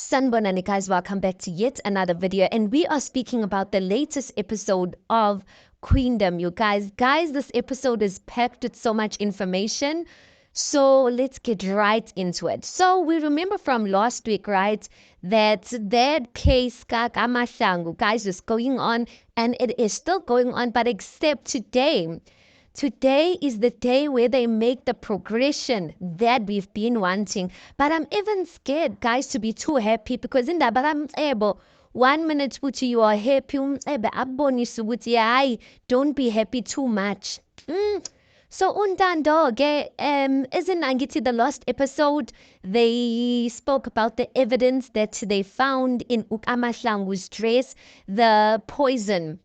Sanbonani guys, welcome back to yet another video, and we are speaking about the latest episode of Queendom. You guys, this episode is packed with so much information, so let's get right into it. So we remember from last week, right, that case Kamashangu, guys, is going on, and it is still going on, but except today. Today is the day where they make the progression that we've been wanting. But I'm even scared, guys, to be too happy because in that, but I'm able. 1 minute ukuthi you are happy, abonise ukuthi hayi, don't be happy too much. So untando-ke, isn't angithi the last episode they spoke about the evidence that they found in uKamahlangu's dress, the poison,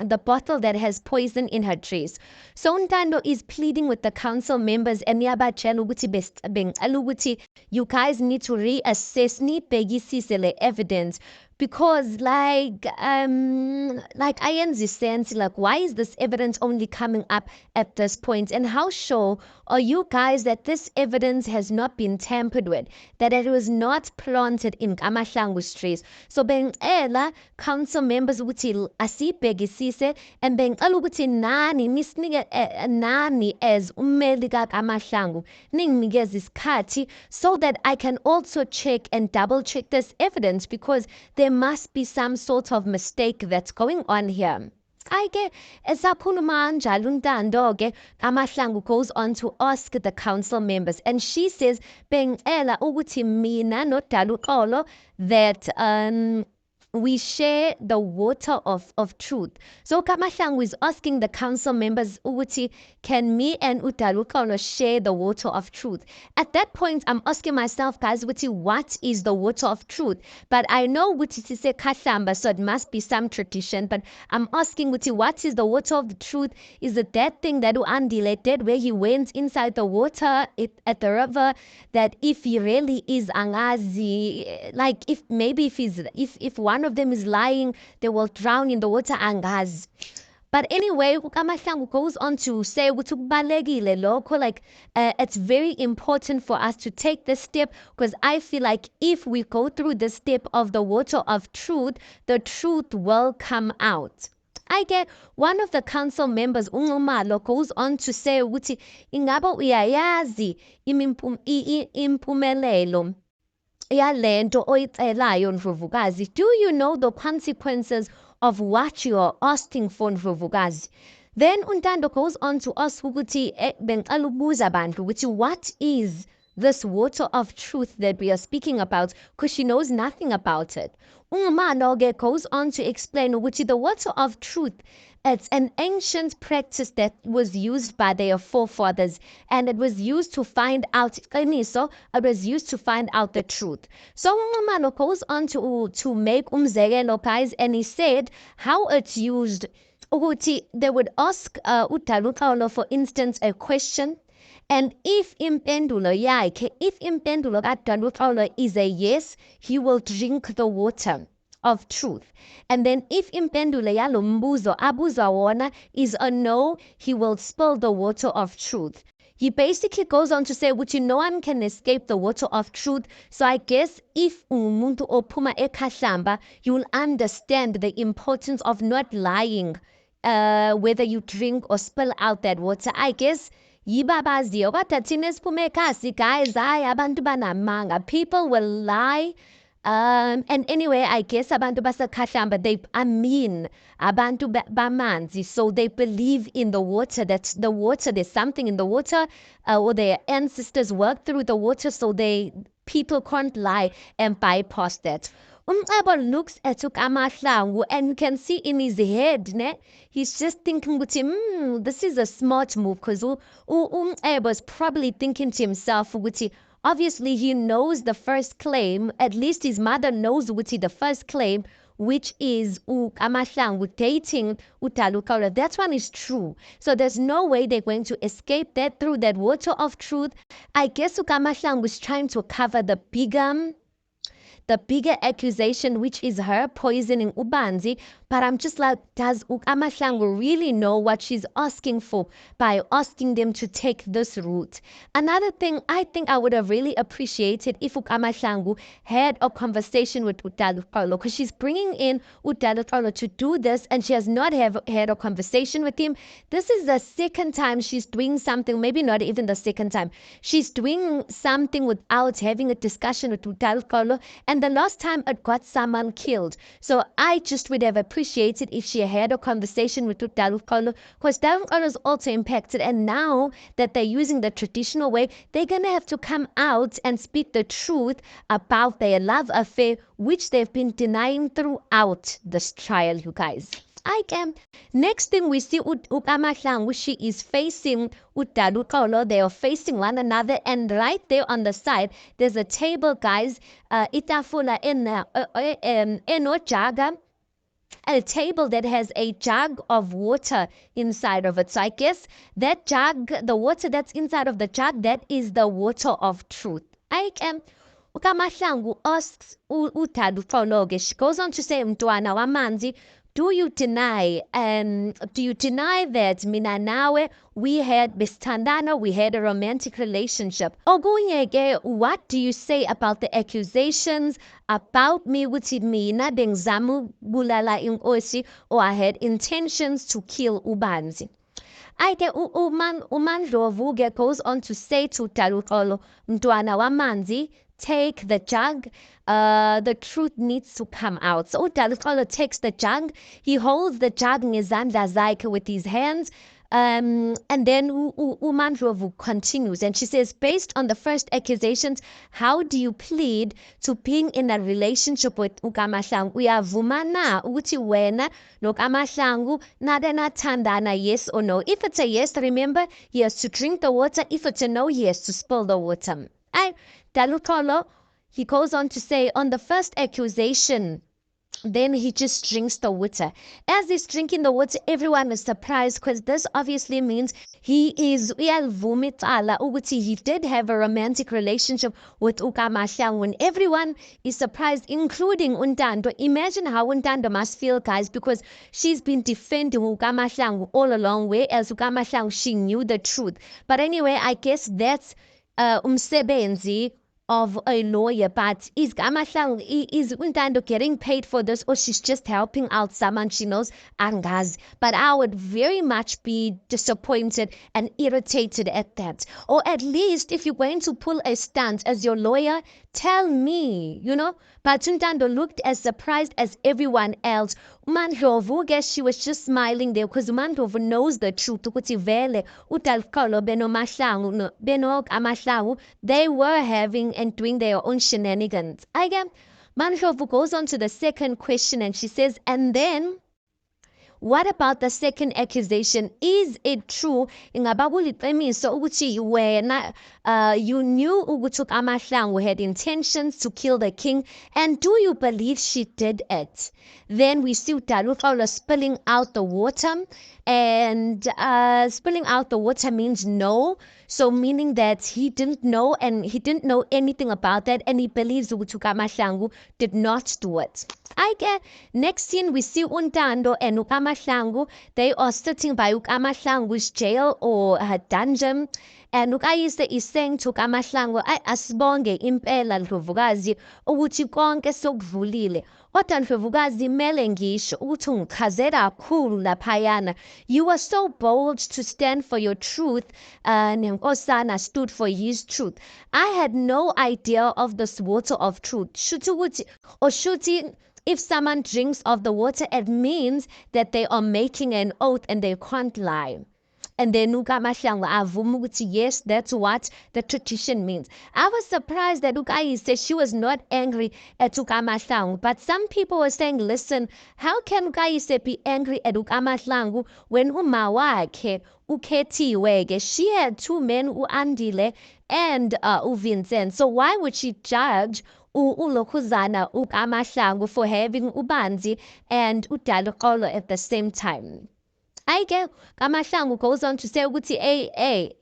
the bottle that has poison in her dress. So Ntando is pleading with the council members and yabatshela ukuthi bengicela ukuthi you guys need to reassess, nibhekisise le evidence because like ayenzi sense, like why is this evidence only coming up at this point, and how sure are you guys that this evidence has not been tampered with, that it was not planted in Kamahlangu's dress? So bengicela council members ukuthi asibhekisise and bengicela ukuthi nani nisinike nani as ummeli kaKamahlangu ninginikeze isikhathi so that I can also check and double check this evidence because there must be some sort of mistake that's going on here. Ke esakhuluma kanjalo uNtando-ke Kamahlangu goes on to ask the council members and she says bengicela ukuthi mina noDaluxolo that we share the water of truth. So Kamahlangu is asking the council members ukuthi can me and uDaluxolo share the water of truth? At that point I'm asking myself, guys, ukuthi what is the water of truth? But I know ukuthi sise kahlamba, so it must be some tradition, but I'm asking ukuthi what is the water of the truth? Is it that thing that uAndile did where he went inside the water at the river, that if he really is angazi, like if one of them is lying, they will drown in the water angazi. But anyway, Kamahlangu goes on to say ukuthi kubalekile lokho, like it's very important for us to take this step because I feel like if we go through the step of the water of truth, the truth will come out. I get one of the council members, Ungumalo, goes on to say ukuthi ingaba uyayazi impumelelo yalento oyicelayo Ndlovukazi. Do you know the consequences of what you are asking for, Ndlovukazi? Then Untando goes on to ask ukuthi bengicela ukubuza abantu ukuthi what is this water of truth that we are speaking about, because she knows nothing about it. Ungumano goes on to explain ukuthi the water of truth, it's an ancient practice that was used by their forefathers, and it was used to find out it was used to find out the truth. So Ungumano goes on to make umzekelo, guys, and he said how it's used. They would ask uDaluxolo, for instance, a question, and if impendulo kaDaluxolo is a yes, he will drink the water of truth. And then if impendulo yalo mbuzo abuza wona is a no, he will spill the water of truth. He basically goes on to say, which no one can escape the water of truth. So I guess if umuntu ophuma ekahlamba, you will understand the importance of not lying, whether you drink or spill out that water. I guess yibabaziyo kodwa thina esiphume ekhasi, guys, hayi abantu banamanga, people will lie. And anyway, I guess abantu basakahlamba, abantu bamanzi, so they believe in the water, that the water, there's something in the water, or their ancestors worked through the water, so people can't lie and bypass that. Umcebo looks at uKamahlangu and you can see in his head, he's just thinking ukuthi this is a smart move, because Umcebo is probably thinking to himself ukuthi obviously he knows the first claim, at least his mother knows ukuthi the first claim, which is uKamahlangu dating uDaluxolo. That one is true. So there's no way they're going to escape that through that water of truth. I guess uKamahlangu is trying to cover the bigger the bigger accusation, which is her poisoning ubanzi. But I'm just like, does ukamahlangu really know what she's asking for by asking them to take this route? Another thing, I think I would have really appreciated if ukamahlangu had a conversation with Utaluqolo, because she's bringing in Utaluqolo to do this, and she has not had a conversation with him. This is the second time she's doing something, maybe not even the second time. She's doing something without having a discussion with Utaluqolo, and the last time it got someone killed. So I just would have appreciated if she had a conversation with Utaluqolo, because Utaluqolo is also impacted, and now that they're using the traditional way, they're gonna have to come out and speak the truth about their love affair, which they've been denying throughout this trial, you guys. I can. Next thing we see ukamahlangu, she is facing Utaluqolo. They are facing one another, and right there on the side, there's a table, guys. Itafula eno jaga, a table that has a jug of water inside of it. So I guess that jug, the water that's inside of the jug, that is the water of truth. I can. ukamahlangu asks Utaluqolo, she goes on to say, mntwana wamanzi, do you deny that mina nawe we had besithandana, we had a romantic relationship? Okunye-ke, what do you say about the accusations about me ukuthi mina bengizama ukubulala inkosi, or I had intentions to kill ubanzi? uMandlovu goes on to say to Utaluqolo, mntwana wamanzi, take the jug. The truth needs to come out. So Utaluqolo takes the jug. He holds the jug ngezandla zakhe with his hands. And then uMandlovu continues, and she says, based on the first accusations, how do you plead to being in a relationship with ukamahlangu? Uyavuma na ukuthi wena nokamahlangu nade nathandana, yes or no? If it's a yes, remember, he has to drink the water. If it's a no, he has to spill the water. Utaluqolo, he goes on to say, on the first accusation, then he just drinks the water. As he's drinking the water, everyone is surprised, because this obviously means he did have a romantic relationship with ukamahlangu, and everyone is surprised, including Untando. Imagine how Untando must feel, guys, because she's been defending ukamahlangu all along, whereas ukamahlangu, she knew the truth. But anyway, I guess that's umsebenzi of a lawyer. But is Untando getting paid for this, or she's just helping out someone she knows? Angazi. But I would very much be disappointed and irritated at that. Or at least, if you're going to pull a stunt as your lawyer, tell me, But Untando looked as surprised as everyone else. uMandlovu, guess she was just smiling there, because uMandlovu knows the truth. Ukuthi vele Utaluqolo benokamahlangu, they were having and doing their own shenanigans. Mandlovu goes on to the second question, and she says, and then, what about the second accusation? Is it true? So wena you knew ukuthi ukamahlangu had intentions to kill the king, and do you believe she did it? Then we see Utaluqolo spilling out the water, and spilling out the water means no. So meaning that he didn't know, and he didn't know anything about that, and he believes ukuthi ukamahlangu did not do it. Next scene, we see Untando and ukamahlangu. They are sitting by ukamahlangu's jail or her dungeon. And ukayise is saying to ukamahlangu, asibonge impela Ndlovukazi ukuthi konke sokuvulile. Kodwa Ndlovukazi mele ngisho ukuthi ungichazela kakhulu laphayana. You were so bold to stand for your truth, and Nkosana stood for his truth. I had no idea of this water of truth. Shuti, if someone drinks of the water, it means that they are making an oath and they can't lie. And then ukamahlangu avuma ukuthi yes, that's what the tradition means. I was surprised that ukayise, she was not angry at ukamahlangu, but some people were saying, listen, how can ukayise be angry at ukamahlangu when uma wakhe ukhethiwe? She had two men, uAndile and uVincent. So why would she judge uLokhuzana ukamahlangu for having ubanzi and Utaluqolo at the same time? Ayike kaMahlangu goes on to say ukuthi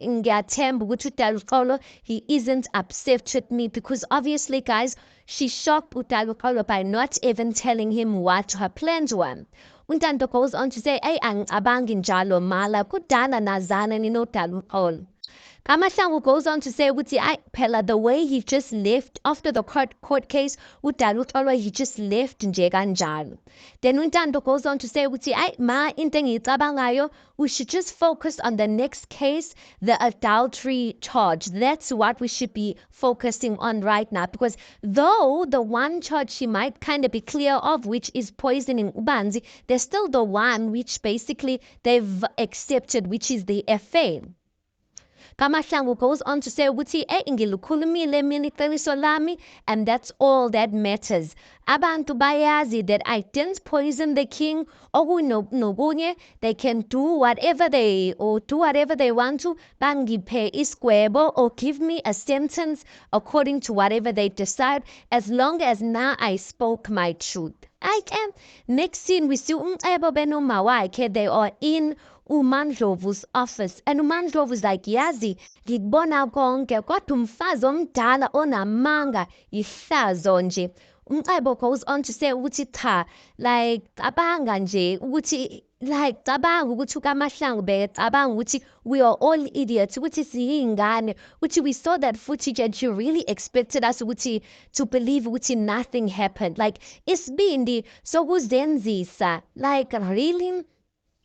ngiyathemba ukuthi uDaluxolo he isn't upset with me because obviously guys she shocked uDaluxolo by not even telling him what her plans were. Untando goes on to say angicabangi njalo mala kudala nazana ninoDaluxolo. KaMahlangu goes on to say ukuthi phela the way he just left after the court case uDaluxolo he just left nje kanjalo. Then uNtando goes on to say ukuthi ma into engiyicabangayo we should just focus on the next case, the adultery charge. That's what we should be focusing on right now because though the one charge she might kind of be clear of, which is poisoning uBanzi, there's still the one which basically they've accepted, which is the FA. kaMahlangu goes on to say ukuthi ngilukhulumile mina iqiniso lami and that's all that matters. Abantu bayazi that I didn't poison the king. Okunye they can do whatever they want to. Bangiphe isigwebo or give me a sentence according to whatever they decide as long as now I spoke my truth. Next scene we see uMcebo benoma wakhe they are in uMandlovu's office and uMandlovu's like yazi ngikubona konke kodwa umfazi omdala onamanga ihlazo nje. Umcebo goes on to say ukuthi cha like cabanga nje ukuthi like cabanga ukuthi kaMahlangu becabanga ukuthi we are all idiots ukuthi siyingane ukuthi we saw that footage and you really expected us ukuthi to believe ukuthi nothing happened like isibindi sokuzenzisa like really.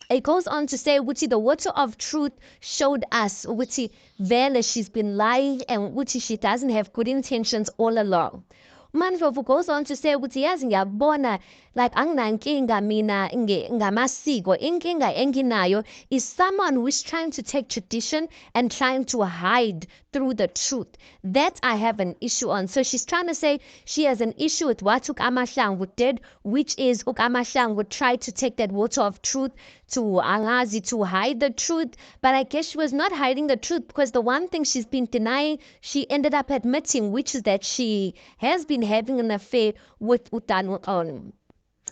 It goes on to say ukuthi the water of truth showed us ukuthi vele she's been lying and ukuthi she doesn't have good intentions all along. uMandlovu goes on to say ukuthi yazi ngiyabona like anginankinga mina ngamasiko inkinga enginayo is someone who is trying to take tradition and trying to hide through the truth. That I have an issue on. So she's trying to say she has an issue with what uKaMahlangu did, which is uKaMahlangu tried to take that water of truth to Alazi to hide the truth. But I guess she was not hiding the truth because the one thing she's been denying, she ended up admitting, which is that she has been having an affair with uDaluxolo.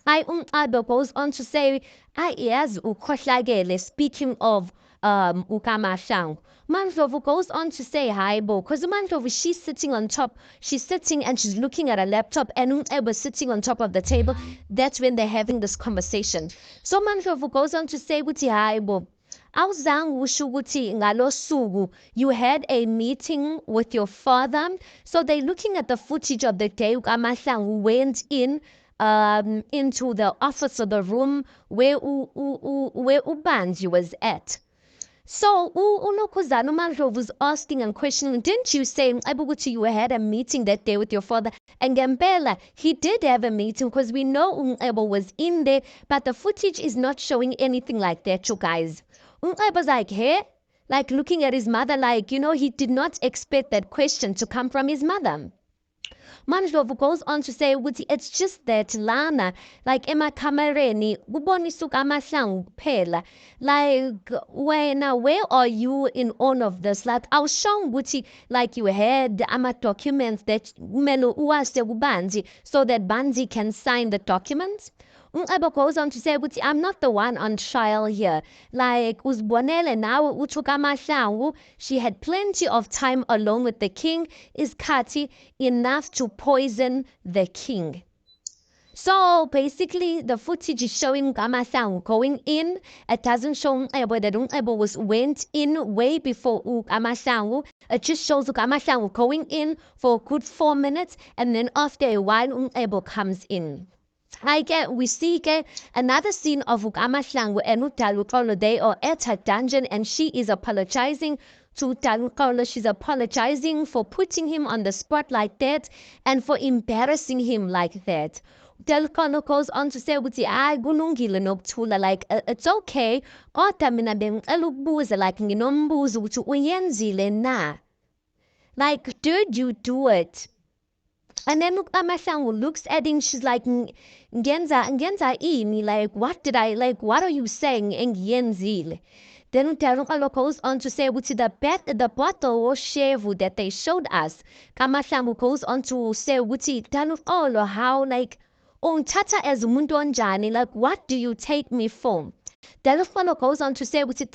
uMcebo goes on to say, yazi ukhohlakele, speaking of uKaMahlangu. Mandlovu goes on to say hi bo because Mandlovu she's sitting on top, she's sitting and she's looking at a laptop and uMcebo sitting on top of the table. That's when they're having this conversation. So Mandlovu goes on to say ukuthi hi bo awuzange usho ukuthi ngalo suku you had a meeting with your father. So they're looking at the footage of the day uKaMahlangu went into the office or the room where uBanzi was at. So uNokuzana uMandlovu was asking and questioning, didn't you say ukuthi you had a meeting that day with your father? And ngempela he did have a meeting because we know uMcebo was in there, but the footage is not showing anything like that, you guys. uMcebo's like, hey, like looking at his mother like, you know, he did not expect that question to come from his mother. Mandlovu goes on to say ukuthi it's just that lana like emakamereni kubonisa uKaMahlangu kuphela like where are you in all of this like awushongo ukuthi like you had ama-documents that kumele uwase kuBanzi so that Banzi can sign the documents. uMcebo goes on to say ukuthi I'm not the one on trial here. Like uzibonele nawe uthi uKaMahlangu she had plenty of time alone with the king isikhathi enough to poison the king. So basically the footage is showing uKaMahlangu going in. It doesn't show uMcebo that uMcebo went in way before uKaMahlangu. It just shows uKaMahlangu going in for a good 4 minutes and then after a while uMcebo comes in. We see another scene of uKaMahlangu and uDaluxolo. They are at her dungeon and she is apologizing to Daluxolo. She's apologizing for putting him on the spot like that and for embarrassing him like that. Daluxolo goes on to say ukuthi kulungile nokuthula like it's okay kodwa mina bengicela ukubuza like nginombuzo ukuthi uyenzile na, like did you do it? And then uKaMahlangu looks at him, she's like, ngenza ini, like, what are you saying, engiyenzile? Then uDaluxolo goes on to say, the bottle of shevu that they showed us, kaMahlangu goes on to say, Daluxolo, how, like, ungithatha as umuntu onjani, like, what do you take me for? That fellow goes on to say ukuthi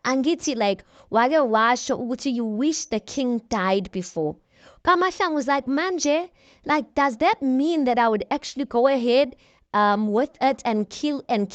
angithi like wake washo ukuthi you wish the king died before. Kamahlang was like, manje, like does that mean that I would actually go ahead with it and kill him?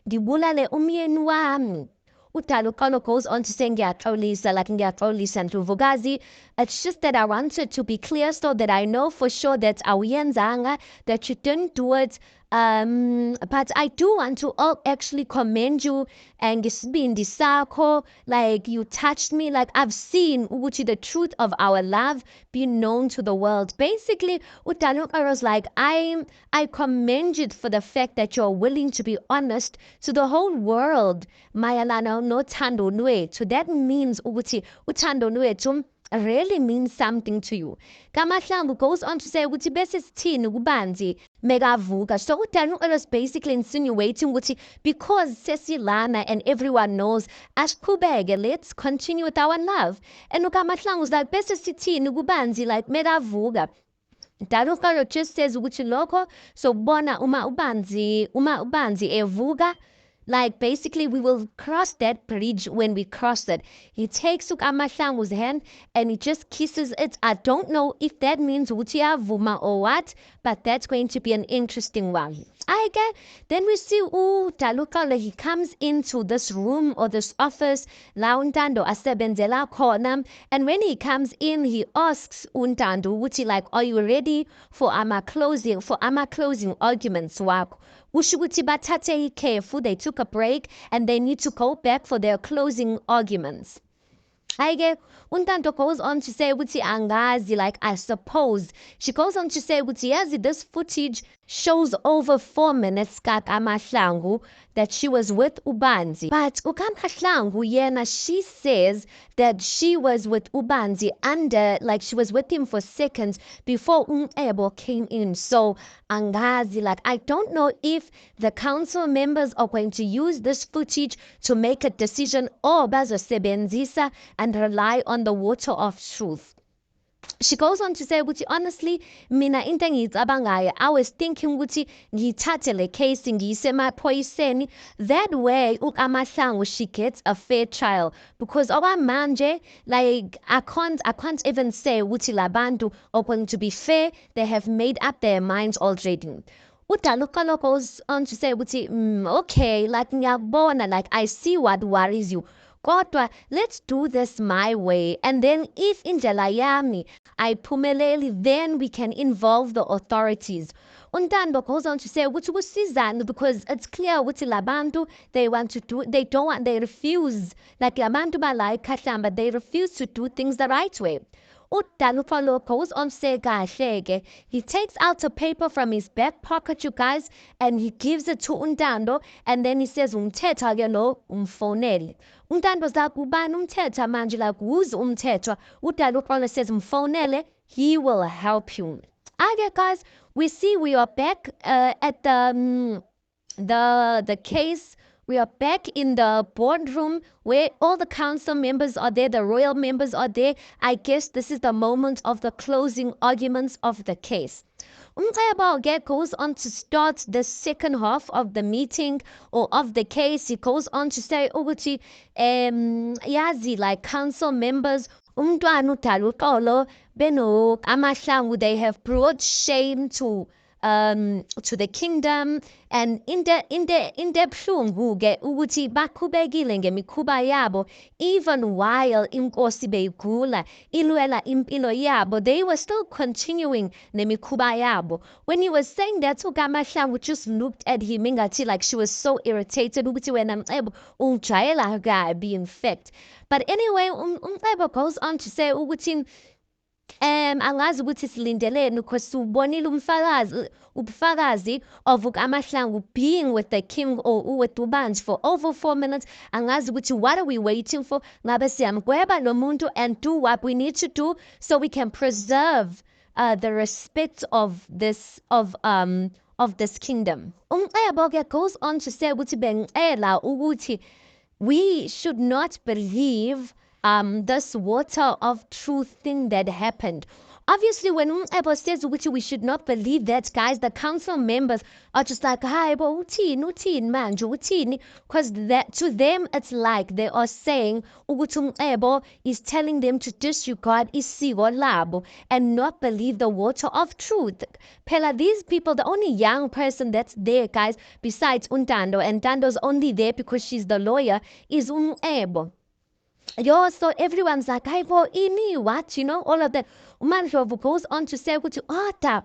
Ngibulale umyeni wami. Utalukano goes on to say ngiyaxolisa, like ngiyaxolisa Ndlovukazi. It's just that I wanted to be clear so that I know for sure that awuyenzanga, that you didn't do it. But I do want to actually commend you and ngesibindi sakho, like you touched me, like I've seen ukuthi the truth of our love be known to the world. Basically, Utaluka was like, I commend you for the fact that you're willing to be honest to the whole world. Mayalana no tando nwe. So that means ukuthi utando nwe really means something to you. Kamahlangu goes on to say ukuthi bese sithini kubanzi megavuka. So uDaniel was basically insinuating ukuthi because sesilana and everyone knows asiqhubeke, let's continue with our love. And uKamahlangu was like bese sithini kubanzi like megavuka. Daluka just says ukuthi lokho so bona uma ubanzi evuka. Like basically we will cross that bridge when we cross it. He takes Ukamahlangu's hand and he just kisses it. I don't know if that means Utia Vuma or what, but that's going to be an interesting one. Then we see Taluka, he comes into this room or this office, Launtando Asebenzela Cornam, and when he comes in, he asks Untando, Wuti, like, are you ready for our closing arguments? Careful, they took a break and they need to go back for their closing arguments. Untando goes on to say wuti angazi, like I suppose. She goes on to say wuti yazi, this footage shows over 4 minutes kaKamahlangu that she was with Ubanzi. But uKamahlangu yena, she says that she was with Ubanzi like she was with him for seconds before Ebo came in. So angazi, like I don't know if the council members are going to use this footage to make a decision or bazosebenzisa and rely on the water of truth. She goes on to say ukuthi honestly mina into engiyicabangayo, I was thinking ukuthi ngithathe le case ngiyise emaphoyiseni, that way uKamahlangu she gets a fair trial, because okwamanje like I can't even say ukuthi labantu are going to be fair. They have made up their minds already. Udalukalo goes on to say ukuthi okay, like ngiyabona, like I see what worries you. Kodwa, let's do this my way, and then if indlela yami ayiphumeleli, then we can involve the authorities. Untando goes on to say ukuthi kusizana, because it's clear ukuthi labantu they refuse, like labantu balayikhahlamba, but they refuse to do things the right way. Udalupalo goes on to say kahleke. He takes out a paper from his back pocket, you guys, and he gives it to Untando, and then he says umthetho ke lo umfonele. Untando's like, ubani umthetho manje, like who's umthetho? Udalupalo says umfonele, he will help you. Okay guys, we see we are back at the case. We are back in the boardroom where all the council members are there, the royal members are there. I guess this is the moment of the closing arguments of the case. Umqayabauge goes on to start the second half of the meeting or of the case. He goes on to say, ukuthi, yazi, like council members, umntwana uDalukolo beno Kamahlangu, they have brought shame to the kingdom, and in the buhlungu-ke ukuthi baqhubekile ngemikhuba yabo, even while inkosi beyigula ilwela impilo yabo, they were still continuing nemikhuba yabo. When he was saying that, uKamahlangu just looked at him ingathi like she was so irritated ukuthi wena Mcebo ungijayela kabi, in fact. But anyway, Mcebo goes on to say ukuthi angazi ukuthi silindeleni, because ubonile ubufakazi of uKamahlangu being with the king or with Ubanzi for over 4 minutes. Angazi ukuthi what are we waiting for? Ngabe siyamgweba lo muntu and do what we need to do so we can preserve the respect of this kingdom. Umqayabo goes on to say ukuthi bengicela ukuthi we should not believe this water of truth thing that happened. Obviously, when Umcebo says ukuthi we should not believe that, guys, the council members are just like, hi, bo uthini manje uthini, because that to them it's like they are saying ukuthi Umcebo is telling them to disregard isiko labo and not believe the water of truth. Phela these people, the only young person that's there, guys, besides Untando, and Tando's only there because she's the lawyer, is Umcebo. Yo, so everyone's like, hey, boy, ini, what? You know, all of that. Umandlovu goes on to say, order.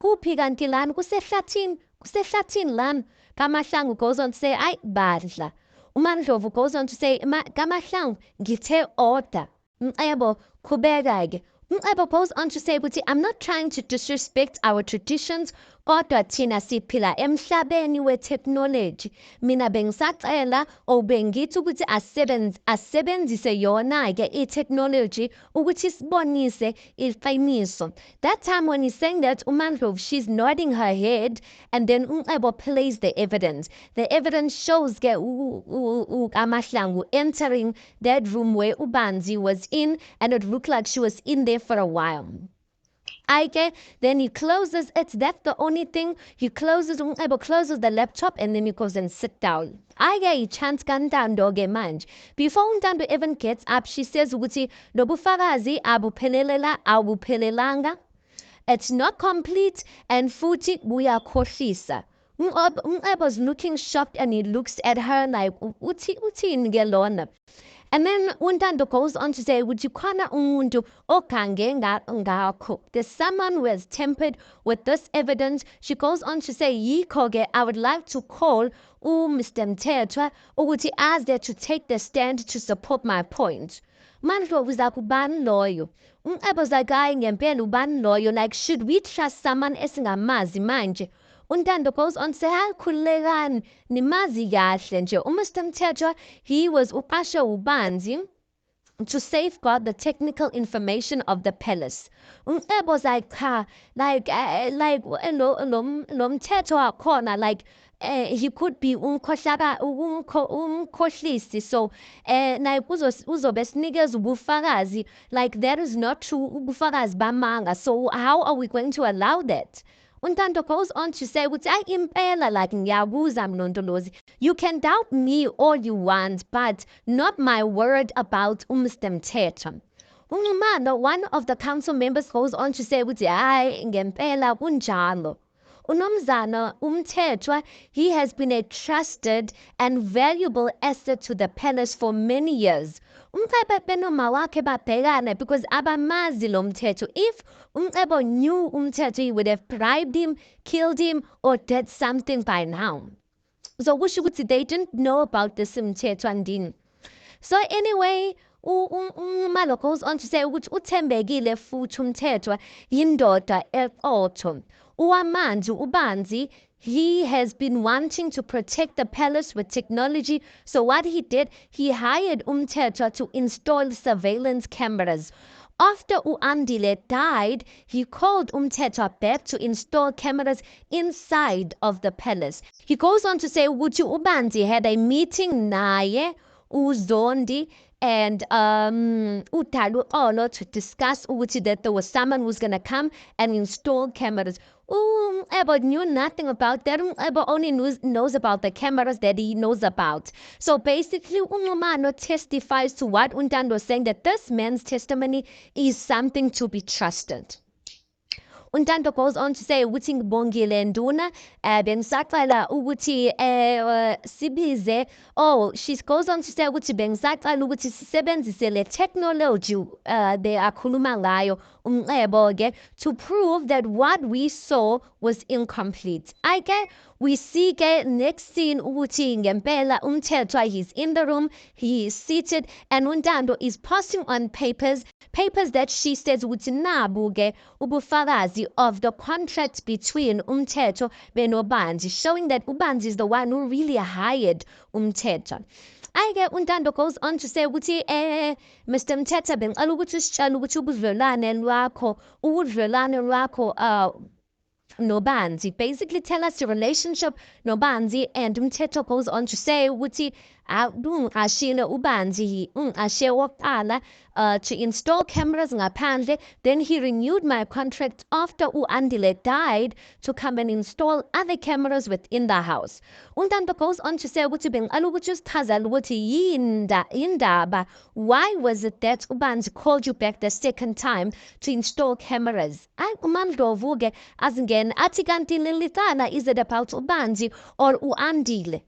Kuphika lan, kusehlathini lan. Kamahlangu goes on to say, ay, badla. Umandlovu goes on to say, Kamahlangu, ngithe order. Mcebo, kubeka-ke. Mcebo goes on to say, I'm not trying to disrespect our traditions, kodwa thina siphila emhlabeni we-technology. Mina bengisacela or bengithi ukuthi asebenzise yona-ke i-technology ukuthi sibonise iqiniso. That time when he's saying that, uMandlovu, she's nodding her head, and then Umcebo plays the evidence. The evidence shows Amahlangu entering that room where Ubanzi was in, and it looked like she was in there for a while. Then he closes it. That's the only thing. He closes the laptop, and then he goes and sit down. He chants Kantando manje. Before Untando even gets up, she says ukuthi lobufakazi abuphelelanga. It's not complete, and futhi buyakhohlisa. Umcebo's looking shocked, and he looks at her like uthini ke lona. And then Untando goes on to say, khona umuntu ogange ngakho. There's someone who has tampered with this evidence. She goes on to say, yikho-ke, I would like to call Mr. Mthethwa ukuthi ask there to take the stand to support my point. Mandlovu zakubani loyo? Umcebo's like, hayi ngempela ubani loyo? Like, should we trust someone esingamazi manje? Untando goes on to say, hayi khululekani, nimazi kahle nje. Mr. Mthethwa, he was uqashe ubanzi to safeguard the technical information of the palace. Umcebo's like, lo Mthethwa wakhona, like, he could be umkhohlisi, so naye uzobe sinikeza ubufakazi, like that is not true, ubufakazi bamanga, so how are we going to allow that? Untando goes on to say, impela, like, ngiyabuza mlondolozi, you can doubt me all you want, but not my word about Mr. Mthethwa. One of the council members goes on to say, hayi ngempela kunjalo. Unomzana Mthethwa, he has been a trusted and valuable asset to the palace for many years. Umcebo wakhe babhekane because abamazi lo Mthethwa. If Umcebo knew Mthethwa, he would have bribed him, killed him, or did something by now. So kusho ukuthi they didn't know about this Mthethwa ndini. So anyway, Malo goes on to say ukuthi uthembekile futhi Mthethwa yindoda eqotho. Ubanzi, he has been wanting to protect the palace with technology. So what he did, he hired Mthethwa to install surveillance cameras. After Andile died, he called Mthethwa back to install cameras inside of the palace. He goes on to say ukuthi Ubanzi had a meeting naye, uZondi, and Utalu Olo to discuss ukuthi that there was someone who's going to come and install cameras. Ebo knew nothing about that. Ebo only knows about the cameras that he knows about. So basically, Umano testifies to what Untando was saying, that this man's testimony is something to be trusted. Untando goes on to say ukuthi ngibongile nduna bengisaqala ukuthi sibize, she goes on to say ukuthi bengisaqala ukuthi sisebenzise le technology they akhuluma ngayo Umcebo to prove that what we saw was incomplete. We see next scene ukuthi ngempela Mthethwa, he's in the room, he is seated, and Untando is passing on papers that she says ukuthi nabu ubufakazi of the contract between Mthethwa benobanzi, showing that Ubanzi is the one who really hired Mthethwa. Untando goes on to say ukuthi Mr. Mthethwa bengicela ukuthi usitshele ukuthi ubudlelwane lwakho nobanzi. Basically tell us your relationship nobanzi, and Mthethwa goes on to say ukuthi ashile ubanzi ashe wokuqala to install cameras ngaphandle. Then he renewed my contract after u-Andile died to come and install other cameras within the house. Untando goes on to say ukuthi bengiqala ukusichazela ukuthi yindaba. Why was it that ubanzi called you back the second time to install cameras? Umandlovu-ke azingena athi kanti lelitana, is it about ubanzi or u-Andile?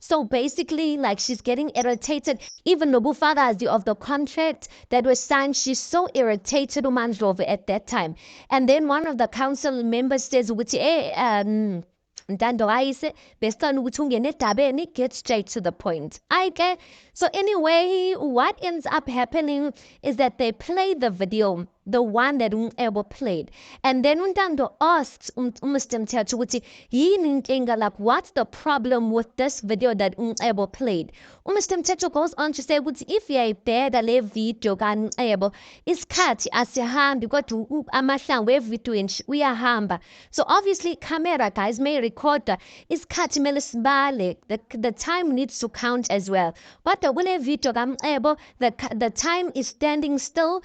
So basically, like, she's getting irritated. Even Nobufadazi of the contract that was signed, she's so irritated Umandlove at that time. And then one of the council members says, Ntando ayise besicela ukuthi ungene edabeni, get straight to the point. Okay. So anyway, what ends up happening is that they play the video, the one that Ebo played. And then Ntando asks Mr. Mthetho ukuthi yini inkinga, like, what's the problem with this video that Ebo played? Mr. Mthetho goes on to say ukuthi if uyayibheka le video ka-Ebo, isikhathi asihambi kodwa amahlangu we-video uyahamba. So obviously camera, guys, may record isikhathi mele sibale. The time needs to count as well. But kule video ka-Ebo, the time is standing still,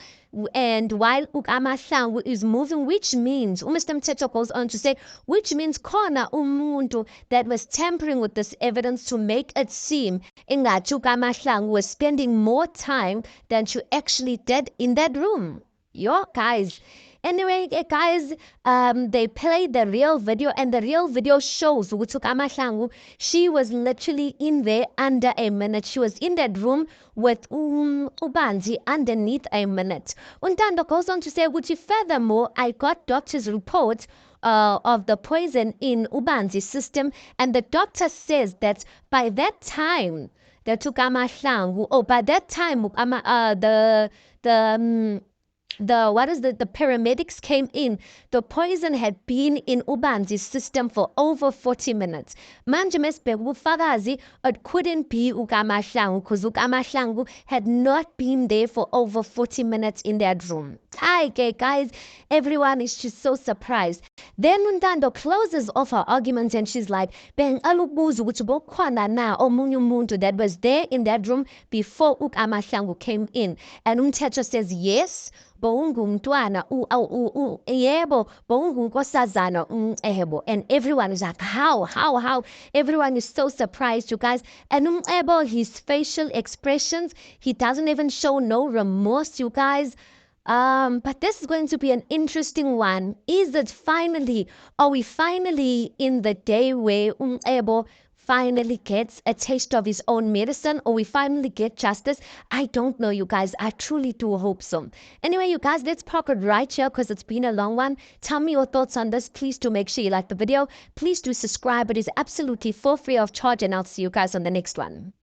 and while amahlangu is moving, which means Mr. Mthetho goes on to say, which means khona umuntu that was tampering with this evidence to make it seem ingathi amahlangu was spending more time than she actually did in that room. Yo, guys. Anyway, guys, they played the real video, and the real video shows Amahlangu. She was literally in there under a minute. She was in that room with Ubanzi underneath a minute. Untando goes on to say, furthermore, I got doctor's report of the poison in Ubanzi's system, and the doctor says that by that time, by that time, the paramedics came in. The poison had been in Ubanzi's system for over 40 minutes. Manje mesibheka it couldn't be ukamahlangu because ukamahlangu had not been there for over 40 minutes in that room. Okay, guys, everyone is just so surprised. Then Ntando closes off her argument and she's like, bengiqala ukuthi bokhona na omunye umuntu that was there in that room before ukamahlangu came in. And Mthetho says yes, bowungumntwana yebo bowungunkosazana Ebo. And everyone is like, how? Everyone is so surprised, you guys. And Ebo, his facial expressions, he doesn't even show no remorse, you guys. But this is going to be an interesting one. Are we finally in the day where Ebo finally gets a taste of his own medicine, or we finally get justice? I don't know, you guys. I truly do hope so. Anyway, you guys, let's park it right here because it's been a long one. Tell me your thoughts on this. Please do make sure you like the video. Please do subscribe. It is absolutely for free of charge, and I'll see you guys on the next one.